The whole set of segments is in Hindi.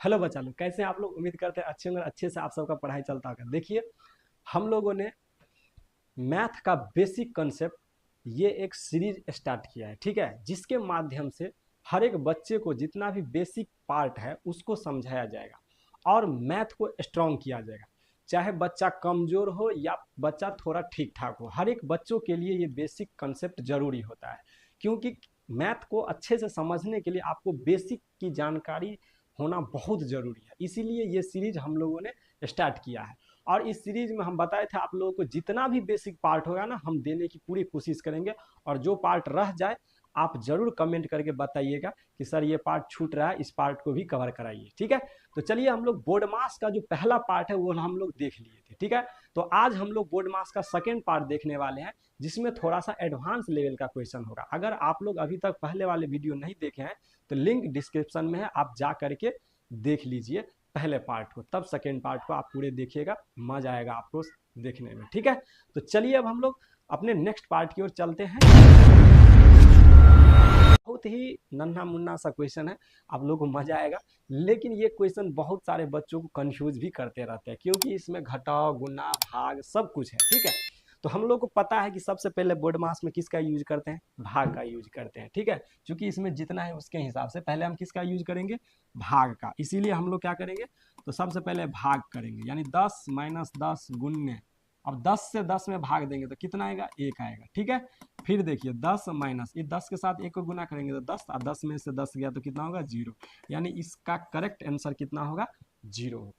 हेलो बच्चा लोग, कैसे हैं आप लोग। उम्मीद करते हैं अच्छे होंगे, अच्छे से आप सबका पढ़ाई चलता होगा। देखिए, हम लोगों ने मैथ का बेसिक कंसेप्ट ये एक सीरीज स्टार्ट किया है, ठीक है, जिसके माध्यम से हर एक बच्चे को जितना भी बेसिक पार्ट है उसको समझाया जाएगा और मैथ को स्ट्रॉन्ग किया जाएगा। चाहे बच्चा कमजोर हो या बच्चा थोड़ा ठीक ठाक हो, हर एक बच्चों के लिए ये बेसिक कंसेप्ट जरूरी होता है, क्योंकि मैथ को अच्छे से समझने के लिए आपको बेसिक की जानकारी होना बहुत ज़रूरी है। इसीलिए ये सीरीज हम लोगों ने स्टार्ट किया है और इस सीरीज में हम बताए थे आप लोगों को जितना भी बेसिक पार्ट होगा ना, हम देने की पूरी कोशिश करेंगे। और जो पार्ट रह जाए आप जरूर कमेंट करके बताइएगा कि सर ये पार्ट छूट रहा है, इस पार्ट को भी कवर कराइए, ठीक है। तो चलिए, हम लोग बोर्ड मास का जो पहला पार्ट है वो हम लोग देख लिए थे, ठीक है। तो आज हम लोग बोर्ड मास का सेकेंड पार्ट देखने वाले हैं, जिसमें थोड़ा सा एडवांस लेवल का क्वेश्चन होगा। अगर आप लोग अभी तक पहले वाले वीडियो नहीं देखे हैं तो लिंक डिस्क्रिप्शन में है, आप जा करके देख लीजिए पहले पार्ट को, तब सेकेंड पार्ट को आप पूरे देखिएगा, मजा आएगा आपको देखने में, ठीक है। तो चलिए अब हम लोग अपने नेक्स्ट पार्ट की ओर चलते हैं। बहुत ही नन्हा मुन्ना सा क्वेश्चन है, आप लोगों को मजा आएगा। लेकिन ये क्वेश्चन बहुत सारे बच्चों को कंफ्यूज भी करते रहते हैं, क्योंकि इसमें घटाव गुना भाग सब कुछ है, ठीक है। तो हम लोग को पता है कि सबसे पहले बोर्ड मास में किसका यूज करते हैं, भाग का यूज करते हैं, ठीक है। क्योंकि इसमें जितना है उसके हिसाब से पहले हम किसका यूज करेंगे, भाग का। इसीलिए हम लोग क्या करेंगे, तो सबसे पहले भाग करेंगे, यानी 10 माइनस 10 गुन्ने। अब 10 से 10 में भाग देंगे तो कितना आएगा, 1 आएगा, ठीक है। फिर देखिए 10 माइनस ये 10 के साथ 1 को गुना करेंगे तो 10, और 10 में से 10 गया तो कितना होगा, 0। यानी इसका करेक्ट आंसर कितना होगा, 0 होगा।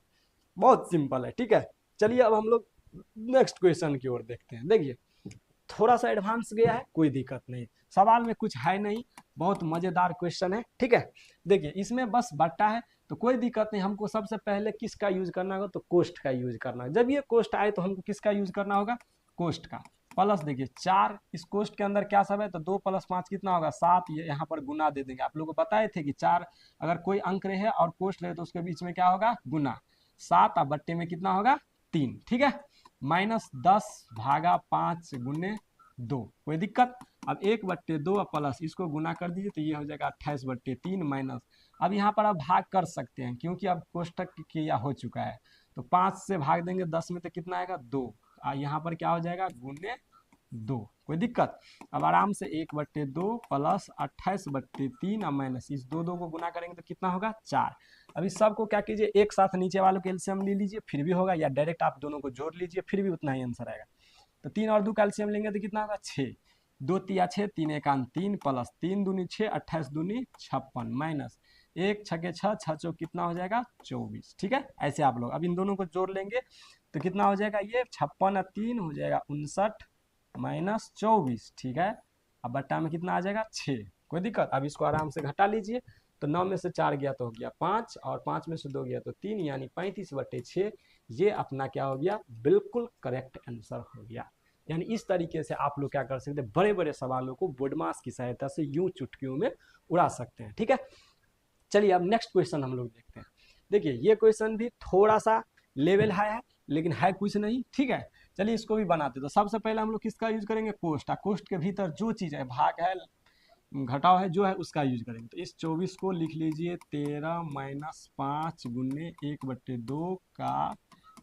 बहुत सिंपल है, ठीक है। चलिए अब हम लोग नेक्स्ट क्वेश्चन की ओर देखते हैं। देखिए, थोड़ा सा एडवांस गया है, कोई दिक्कत नहीं, सवाल में कुछ है नहीं, बहुत मजेदार क्वेश्चन है, ठीक है। देखिए, इसमें बस बट्टा है तो कोई दिक्कत नहीं, हमको सबसे पहले किसका यूज करना होगा, तो कोष्ट का यूज करना है। जब ये कोष्ट आए तो हमको किसका यूज करना होगा, कोष्ट का। प्लस देखिए 4, इस कोष्ट के अंदर क्या सब है, तो 2 + 5 कितना होगा, 7। ये यहाँ पर गुना दे देंगे, आप लोगों को बताए थे कि 4 अगर कोई अंक रहे और कोष्ट रहे तो उसके बीच में क्या होगा, गुना। 7 और बट्टे में कितना होगा, 3, ठीक है। -10/5 गुने 2, कोई दिक्कत। अब 1/2 प्लस इसको गुना कर दीजिए तो ये हो जाएगा 28/3 माइनस। अब यहाँ पर आप भाग कर सकते हैं, क्योंकि अब कोष्टक क्रिया हो चुका है। तो 5 से भाग देंगे 10 में तो कितना आएगा, 2। यहाँ पर क्या हो जाएगा, गुने 2, कोई दिक्कत। अब आराम से 1/2 प्लस 28/3 और माइनस इस 2 को गुना करेंगे तो कितना होगा, 4। अब इस सब को क्या कीजिए, एक साथ नीचे वालों के एलसीएम ले लीजिए फिर भी होगा, या डायरेक्ट आप दोनों को जोड़ लीजिए फिर भी उतना ही आंसर आएगा। तो 3 और 2 का एलसीएम लेंगे तो कितना होगा, 6। 2 तिया 6, 3 एकान 3 प्लस 3 दूनी 6, 28 दूनी 56 माइनस 1 छके 6, 6 चौक कितना हो जाएगा, 24, ठीक है। ऐसे आप लोग अब इन दोनों को जोड़ लेंगे तो कितना हो जाएगा, ये 56 और 3 हो जाएगा 59 माइनस 24, ठीक है। अब बट्टा में कितना आ जाएगा, 6, कोई दिक्कत। अब इसको आराम से घटा लीजिए, तो 9 में से 4 गया तो हो गया 5, और 5 में से 2 गया तो 3, यानी 35/6। ये अपना क्या हो गया, बिल्कुल करेक्ट आंसर हो गया। यानी इस तरीके से आप लोग क्या कर सकते हैं, बड़े बड़े सवालों को बोर्ड मास की सहायता से यूं चुटकियों में उड़ा सकते हैं, ठीक है। चलिए अब नेक्स्ट क्वेश्चन हम लोग देखते हैं। देखिए, ये क्वेश्चन भी थोड़ा सा लेवल हाई है, लेकिन है कुछ नहीं, ठीक है। चलिए इसको भी बनाते। तो सबसे पहले हम लोग किसका यूज करेंगे, कोष्ट। कोष्ट के भीतर जो चीज है, भाग है घटाव है जो है, उसका यूज करेंगे। तो इस 24 को लिख लीजिए 13 माइनस 5 गुने 1/2 का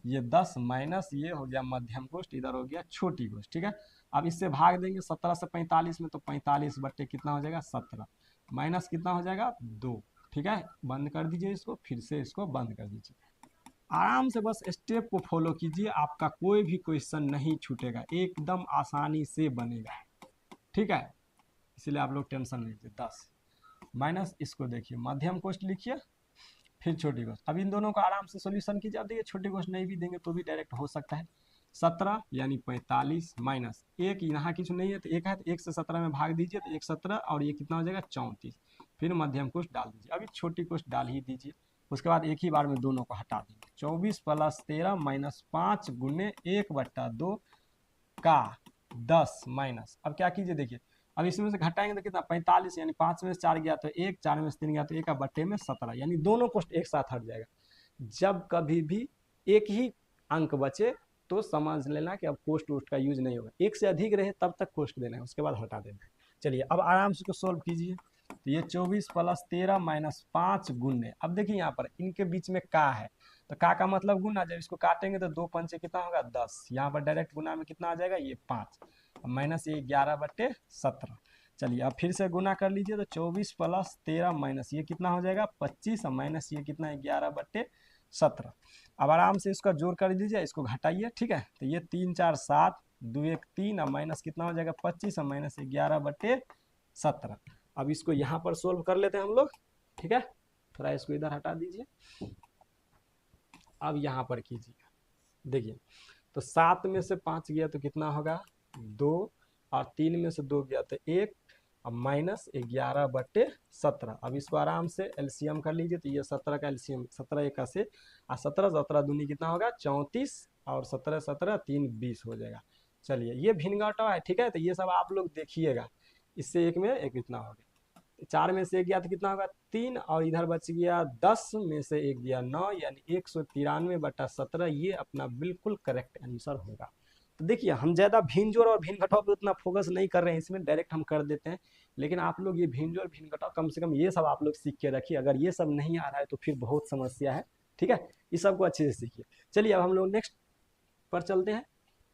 ये 10 माइनस ये हो गया मध्यम कोष्ट, इधर हो गया छोटी कोष्ट, ठीक है। अब इससे भाग देंगे 17 से 45 में, तो 45 बट्टे कितना हो जाएगा, 17 माइनस कितना हो जाएगा, 2, ठीक है। बंद कर दीजिए इसको, फिर से इसको बंद कर दीजिए। आराम से बस स्टेप को फॉलो कीजिए, आपका कोई भी क्वेश्चन नहीं छूटेगा, एकदम आसानी से बनेगा, ठीक है। इसलिए आप लोग टेंशन नहीं लीजिए। 10 माइनस इसको देखिए मध्यम कोष्ट लिखिए, फिर छोटी कोष्ट। अब इन दोनों को आराम से सोल्यूशन कीजिए। अब देखिए छोटी कोष्ट नहीं भी देंगे तो भी डायरेक्ट हो सकता है। 17 यानी 45 माइनस 1, यहाँ कुछ नहीं है तो 1 है, तो 1 से 17 में भाग दीजिए तो 1 17, और ये कितना हो जाएगा, 34। फिर मध्यम कोष्ट डाल दीजिए, अभी छोटी कोष्ट डाल ही दीजिए। उसके बाद एक ही बार में दोनों को हटा देंगे। 24 + 13 माइनस 5 गुने 1/2 का 10 माइनस, अब क्या कीजिए देखिए, अब इसमें से घटाएंगे तो कितना, 45, यानी 5 में से 4 गया तो 1, 4 में से 3 गया तो 1 बट्टे में 17, यानी दोनों कोष्ट एक साथ हट जाएगा। जब कभी भी एक ही अंक बचे तो समझ लेना कि अब कोष्ट वोष्ट का यूज नहीं होगा। एक से अधिक रहे तब तक कोष्ट देना है, उसके बाद हटा देना है। चलिए अब आराम से इसको सोल्व कीजिए। तो ये 24 प्लस 13 माइनस 5 गुने, अब देखिए यहाँ पर इनके बीच में का है, तो का मतलब गुना, जब इसको काटेंगे तो 2 पंचे कितना होगा 10, यहाँ पर डायरेक्ट गुना में कितना आ जाएगा ये 5, माइनस ये 11/17। चलिए अब फिर से गुना कर लीजिए, तो 24 प्लस 13 माइनस ये कितना हो जाएगा 25, माइनस ये कितना है 11/17। अब आराम से इसका जोड़ कर दीजिए, इसको घटाइए, ठीक है। तो ये 3 4 7, 2 1 3, और माइनस कितना हो जाएगा 25, और माइनस 11/17। अब इसको यहाँ पर सोल्व कर लेते हैं हम लोग, ठीक है। थोड़ा इसको इधर हटा दीजिए, अब यहाँ पर कीजिए, देखिए तो 7 में से 5 गया तो कितना होगा 2, और 3 में से 2 गया तो 1, अब माइनस 11/17। अब इसको आराम से एलसीएम कर लीजिए, तो ये 17 का एलसीएम 17 1 से, और 17 17 दूनी कितना होगा 34, और 17 17 3 20 हो जाएगा। चलिए ये भिन्न घटाव है, ठीक है। तो ये सब आप लोग देखिएगा, इससे एक में एक इतना हो गया, 4 में से 1 गया तो कितना होगा 3, और इधर बच गया 10 में से 1 गया 9, यानी 193/17 ये अपना बिल्कुल करेक्ट आंसर होगा। तो देखिए हम ज़्यादा भिन्न जोड़ और भिन्न घटाव पे उतना फोकस नहीं कर रहे हैं, इसमें डायरेक्ट हम कर देते हैं, लेकिन आप लोग ये भिन्न जोड़ भिन्न घटाव कम से कम ये सब आप लोग सीख के रखिए। अगर ये सब नहीं आ रहा है तो फिर बहुत समस्या है, ठीक है। इस सब को अच्छे से सीखिए। चलिए अब हम लोग नेक्स्ट पर चलते हैं।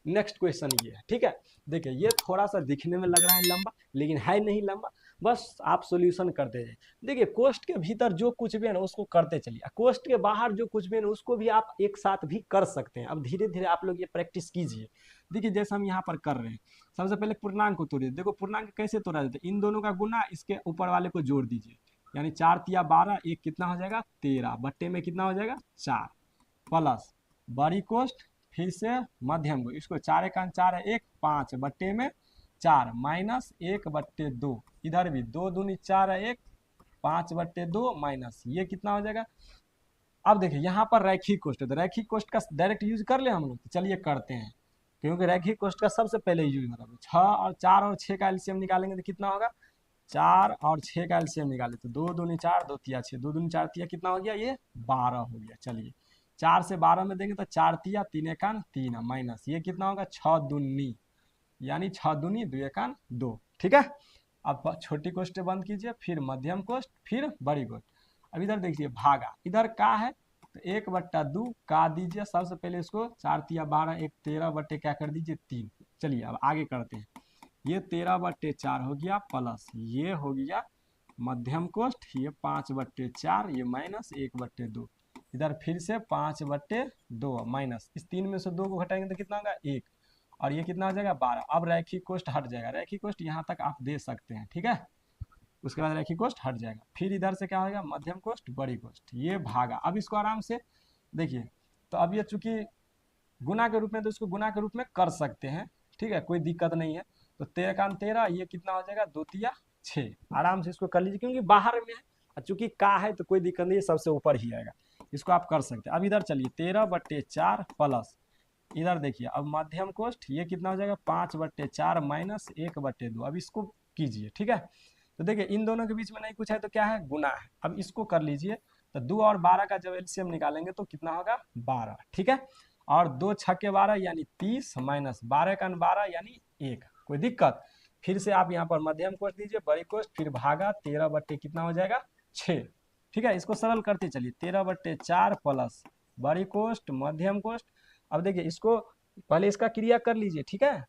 नेक्स्ट क्वेश्चन ये है, ठीक है। देखिए ये थोड़ा सा दिखने में लग रहा है लंबा, लेकिन है नहीं लंबा, बस आप सॉल्यूशन करते जाइए। देखिए कोष्ट के भीतर जो कुछ भी है ना उसको करते चलिए, कोष्ट के बाहर जो कुछ भी है ना उसको भी आप एक साथ भी कर सकते हैं। अब धीरे धीरे आप लोग ये प्रैक्टिस कीजिए। देखिए जैसे हम यहाँ पर कर रहे हैं, सबसे पहले पूर्णांक को तोड़िए। देखो पूर्णांक कैसे तोड़ा जाता है, इन दोनों का गुना इसके ऊपर वाले को जोड़ दीजिए, यानी 4 तिया 12, एक कितना हो जाएगा 13, बट्टे में कितना हो जाएगा 4, प्लस बड़ी कोष्ट फिर से मध्यम को, इसको 4 1 4 है 1, 5 बट्टे में 4, माइनस 1/2, इधर भी 2 दूनी 4 है 1, 5/2 माइनस ये कितना हो जाएगा। अब देखिए यहाँ पर रैखिक कोष्ट है, तो रैखिक कोष्ट का डायरेक्ट यूज कर ले हम लोग, तो चलिए करते हैं, क्योंकि रैखिक कोष्ट का सबसे पहले यूज होता है। 6 और 4 और 6 का एलसीएम निकालेंगे तो कितना होगा, 4 और 6 का एलसीएम निकाले तो 2 दूनी 4, 2 तिया 6, 2 दूनी 4 तिया कितना हो गया ये 12 हो गया। चलिए 4 से 12 में देंगे तो 4 तिया 3 एकान 3, माइनस ये कितना होगा 6 दूनी, यानी 6 दूनी 2 एकान 2, ठीक है। अब छोटी कोष्ट बंद कीजिए, फिर मध्यम कोष्ट, फिर बड़ी कोष्ट। अब इधर देखिए भागा, इधर का है तो 1/2 का दीजिए, सबसे पहले इसको 4 तिया 12, 1 13 बट्टे क्या कर दीजिए 3। चलिए अब आगे करते हैं, ये 13/4 हो गया, प्लस ये हो गया मध्यम कोष्ट, ये 5/4, ये माइनस 1/2, इधर फिर से 5/2 माइनस, इस 3 में से 2 को घटाएंगे तो कितना होगा 1, और ये कितना हो जाएगा 12। अब रैखिक कोष्ट हट जाएगा, रैखिक कोष्ट यहाँ तक आप दे सकते हैं, ठीक है। उसके बाद रैखिक कोष्ट हट जाएगा, फिर इधर से क्या होगा मध्यम कोष्ट बड़ी कोष्ट, ये भागा। अब इसको आराम से देखिए, तो अब ये चूंकि गुना के रूप में तो इसको गुना के रूप में कर सकते हैं, ठीक है, कोई दिक्कत नहीं है। तो 13 का 13, ये कितना हो जाएगा 2 तिया 6, आराम से इसको कर लीजिए, क्योंकि बाहर में है, चूंकि का है तो कोई दिक्कत नहीं है, सबसे ऊपर ही आएगा, इसको आप कर सकते हैं। अब इधर चलिए 13/4 प्लस, इधर देखिए अब मध्यम कोष्ट, ये कितना हो जाएगा 5/4 माइनस 1/2। अब इसको कीजिए, ठीक है। तो देखिए इन दोनों के बीच में नहीं कुछ है तो क्या है गुना है। अब इसको कर लीजिए, तो 2 और 12 का जब एलसीएम निकालेंगे तो कितना होगा 12, ठीक है। और 2 6 12 यानी 30, माइनस 12 का 12 यानी 1, कोई दिक्कत। फिर से आप यहाँ पर मध्यम कोष्ट दीजिए, बड़ी कोष्ट, फिर भागा 13 बट्टे कितना हो जाएगा 6, ठीक है। इसको सरल करते चलिए, 13/4 प्लस बड़ी कोष्ट मध्यम कोष्ट। अब देखिए इसको पहले इसका क्रिया कर लीजिए, ठीक है,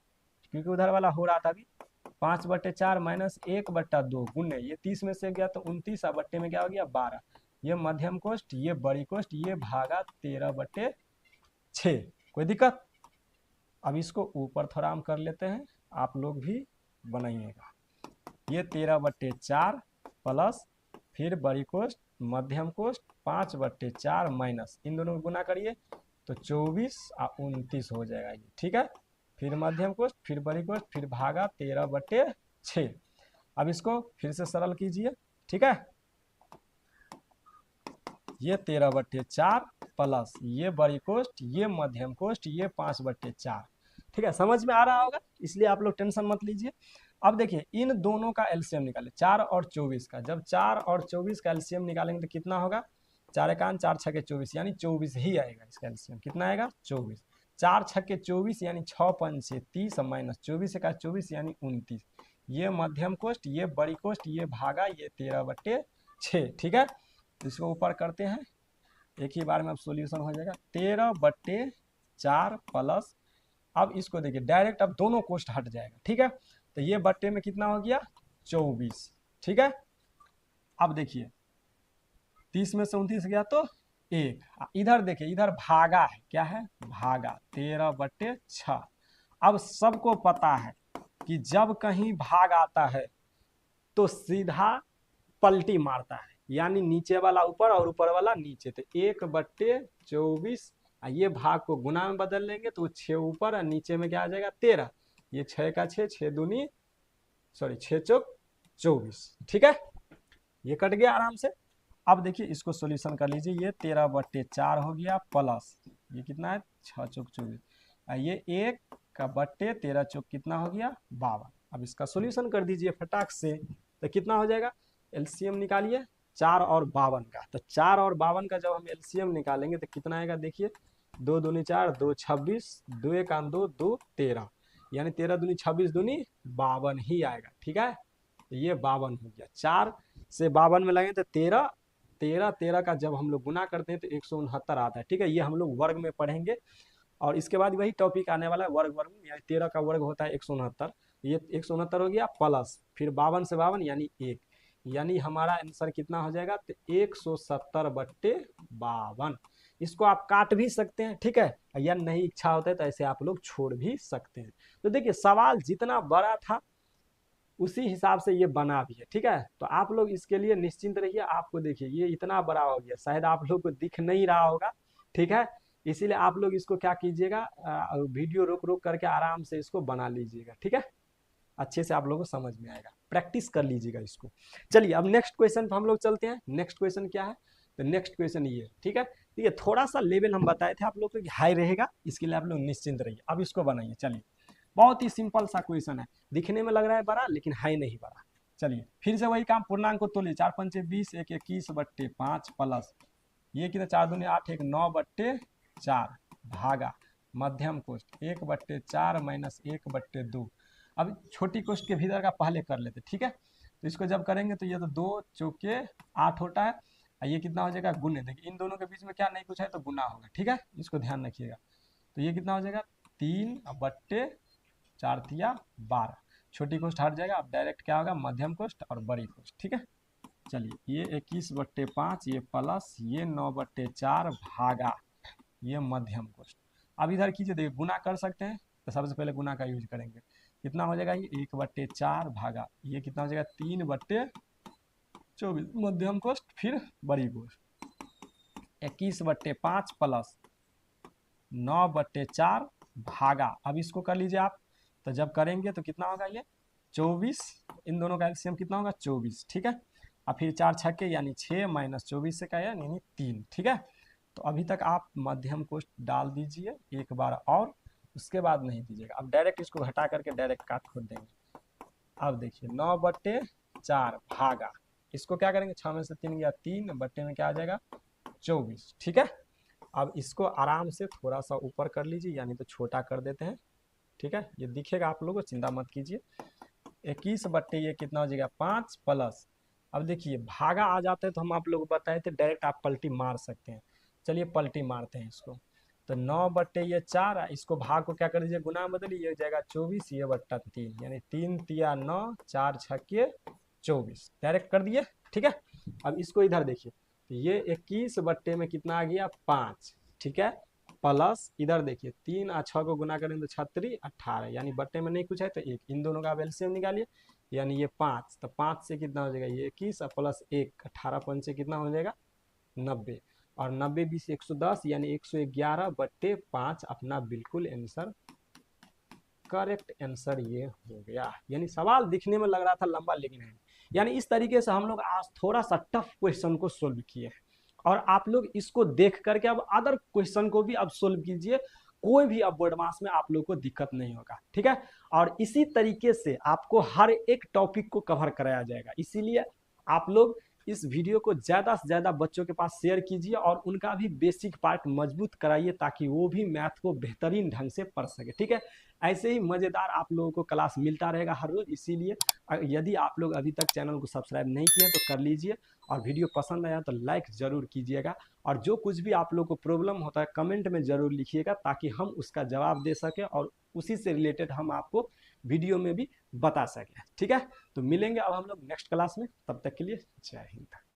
क्योंकि उधर वाला हो रहा था अभी। 5/4 माइनस 1/2 गुने, ये 30 में से गया तो 29, और बट्टे में क्या हो गया 12, ये मध्यम कोष्ट, ये बड़ी कोष्ट, ये भागा 13/6, कोई दिक्कत। अब इसको ऊपर थोड़ा हम कर लेते हैं, आप लोग भी बनाइएगा। ये 13/4 प्लस फिर बड़ी कोष्ट मध्यम कोष्ट 5/4 माइनस, इन दोनों को गुना करिए तो 24 और 29 हो जाएगा ये, ठीक है। फिर मध्यम कोष्ट, फिर बड़ी कोष्ट, फिर भागा 13/6। अब इसको फिर से सरल कीजिए, ठीक है। ये 13/4 प्लस ये बड़ी कोष्ट, ये मध्यम कोष्ट, ये 5/4, ठीक है। समझ में आ रहा होगा, इसलिए आप लोग टेंशन मत लीजिए। अब देखिए इन दोनों का एलसीएम निकाले, 4 और 24 का, जब 4 और 24 का एलसीएम निकालेंगे तो कितना होगा 4 एकान 4 छके 24, यानी 24 ही आएगा इसका एलसीएम, कितना आएगा 24। 4 छके 24 यानी 6 पंचे 30, माइनस 24 का 24 यानी 29, ये मध्यम कोष्ठ, ये बड़ी कोष्ठ, ये भागा, ये 13/6। ठीक है, इसको ऊपर करते हैं, एक ही बार में अब सॉल्यूशन हो जाएगा। 13/4 प्लस, अब इसको देखिए डायरेक्ट अब दोनों कोष्ठ हट जाएगा। ठीक है, तो ये बट्टे में कितना हो गया 24। ठीक है, अब देखिए 30 में से 29 गया तो 1। इधर देखिए, इधर भागा है, क्या है भागा, 13/6। अब सबको पता है कि जब कहीं भाग आता है तो सीधा पलटी मारता है, यानी नीचे वाला ऊपर और ऊपर वाला नीचे। तो 1/24, ये भाग को गुना में बदल लेंगे तो 6 ऊपर और नीचे में क्या आ जाएगा 13। ये 6 का 6, 6 दूनी 6 चौक 24। ठीक है, ये कट गया आराम से। अब देखिए इसको सॉल्यूशन कर लीजिए, ये 13/4 हो गया प्लस ये कितना है 6 चौक 24, ये 1/13 चौक कितना हो गया 52। अब इसका सॉल्यूशन कर दीजिए फटाक से, तो कितना हो जाएगा, एलसीएम निकालिए 4 और 52 का। तो 4 और 52 का जब हम एलसीएम निकालेंगे तो कितना आएगा, देखिए 2 दूनी 4, 2 26, 2 1 2, 2 13, यानी 13 दूनी 26 दूनी 52 ही आएगा। ठीक है, तो ये 52 हो गया। 4 से 52 में लगे तो 13, 13 का जब हम लोग गुना करते हैं तो 169 आता है। ठीक है, ये हम लोग वर्ग में पढ़ेंगे, और इसके बाद वही टॉपिक आने वाला है वर्ग, यानी 13 का वर्ग होता है 169। ये 169 हो गया प्लस फिर 52 से 52 यानी 1, यानी हमारा आंसर कितना हो जाएगा, तो 170/52। इसको आप काट भी सकते हैं, ठीक है, या नहीं इच्छा होता है तो ऐसे आप लोग छोड़ भी सकते हैं। तो देखिए सवाल जितना बड़ा था उसी हिसाब से ये बना भी है। ठीक है, तो आप लोग इसके लिए निश्चिंत रहिए। आपको देखिए ये इतना बड़ा हो गया, शायद आप लोग को दिख नहीं रहा होगा। ठीक है, इसीलिए आप लोग इसको क्या कीजिएगा, वीडियो रोक रोक करके आराम से इसको बना लीजिएगा। ठीक है, अच्छे से आप लोगों को समझ में आएगा, प्रैक्टिस कर लीजिएगा इसको। चलिए अब नेक्स्ट क्वेश्चन पर हम लोग चलते हैं। नेक्स्ट क्वेश्चन क्या है, तो नेक्स्ट क्वेश्चन ये, ठीक है, तो ये थोड़ा सा लेवल हम बताए थे आप लोग को कि हाई रहेगा, इसके लिए आप लोग निश्चिंत रहिए। अब इसको बनाइए। चलिए बहुत ही सिंपल सा क्वेश्चन है, दिखने में लग रहा है बड़ा लेकिन हाई नहीं बड़ा। चलिए फिर से वही काम, पूर्णांक को तोलिए, 4 पंचे 20, 1 21/5 प्लस ये कितना 4 दूनी 8, 1 9/4 भागा मध्यम कोष्ठ 1/4 माइनस 1/2। अब छोटी कोष्ठ के भीतर का पहले कर लेते। ठीक है, तो इसको जब करेंगे तो ये तो 2 चौके 8 होता है, ये कितना हो जाएगा गुने, देखिए इन दोनों के बीच में क्या नहीं कुछ है तो गुना होगा। ठीक है, इसको ध्यान रखिएगा। तो ये कितना हो जाएगा 3/4 तिया 12, छोटी कोष्ठ हट जाएगा। अब डायरेक्ट क्या होगा मध्यम कोष्ठ और बड़ी कोष्ठ। ठीक है, चलिए ये 21/5, ये प्लस ये 9/4 भागा ये मध्यम कोष्ठ। अब इधर कीजिए, देखिए गुना कर सकते हैं तो सबसे पहले गुना का यूज करेंगे। कितना हो जाएगा ये 1/4 भागा ये कितना हो जाएगा 3/24 मध्यम कोष्ठ फिर बड़ी कोष्ठ 21/5 प्लस 9/4 भागा। अब इसको कर लीजिए आप, तो जब करेंगे तो कितना होगा ये 24, इन दोनों का एलसीएम कितना होगा 24। ठीक है, अब फिर 4 छक्के यानी 6 माइनस 24 से क्या यानी 3। ठीक है, तो अभी तक आप मध्यम कोष्ठ डाल दीजिए एक बार और, उसके बाद नहीं दीजिएगा। अब डायरेक्ट इसको हटा करके डायरेक्ट काट खोद देंगे। अब देखिए 9/4 भागा, इसको क्या करेंगे 6 में से 3 गया 3 बट्टे में क्या आ जाएगा 24। ठीक है, अब इसको आराम से थोड़ा सा ऊपर कर लीजिए, यानी तो छोटा कर देते हैं। ठीक है, ये दिखेगा आप लोगों को, चिंता मत कीजिए। 21 ये कितना हो जाएगा 5 प्लस, अब देखिए भागा आ जाते हैं तो हम आप लोग को बताए थे डायरेक्ट आप पलटी मार सकते हैं। चलिए पलटी मारते हैं इसको, तो 9/4, इसको भाग को क्या कर दीजिए गुना बदलिए, ये हो जाएगा 24 ये बट्टा 3, यानी 3 तिया 9, 4 छक्के 24 डायरेक्ट कर दिए। ठीक है, अब इसको इधर देखिए, तो ये 21 बट्टे में कितना आ गया 5। ठीक है, प्लस इधर देखिए 3 और 6 को गुना करेंगे तो 36 18, यानी बट्टे में नहीं कुछ है तो 1, इन दोनों का एलसीएम निकालिए, यानी ये 5, तो 5 से कितना हो जाएगा ये 21 प्लस 1 18 पंचे कितना हो जाएगा 90, और 90 20 110 यानी 111/5 अपना बिल्कुल आंसर, करेक्ट आंसर ये हो गया। यानी सवाल दिखने में लग रहा था लंबा लेकिन है, यानी इस तरीके से हम लोग आज थोड़ा सा टफ क्वेश्चन को सोल्व किए हैं, और आप लोग इसको देख करके अब अदर क्वेश्चन को भी अब सोल्व कीजिए, कोई भी अब बोर्ड मास में आप लोग को दिक्कत नहीं होगा। ठीक है, और इसी तरीके से आपको हर एक टॉपिक को कवर कराया जाएगा, इसीलिए आप लोग इस वीडियो को ज़्यादा से ज़्यादा बच्चों के पास शेयर कीजिए और उनका भी बेसिक पार्ट मजबूत कराइए, ताकि वो भी मैथ को बेहतरीन ढंग से पढ़ सके। ठीक है, ऐसे ही मज़ेदार आप लोगों को क्लास मिलता रहेगा हर रोज़। इसीलिए यदि आप लोग अभी तक चैनल को सब्सक्राइब नहीं किए तो कर लीजिए, और वीडियो पसंद आया तो लाइक ज़रूर कीजिएगा, और जो कुछ भी आप लोग को प्रॉब्लम होता है कमेंट में ज़रूर लिखिएगा, ताकि हम उसका जवाब दे सकें और उसी से रिलेटेड हम आपको वीडियो में भी बता सकें। ठीक है, तो मिलेंगे अब हम लोग नेक्स्ट क्लास में, तब तक के लिए जय हिंद।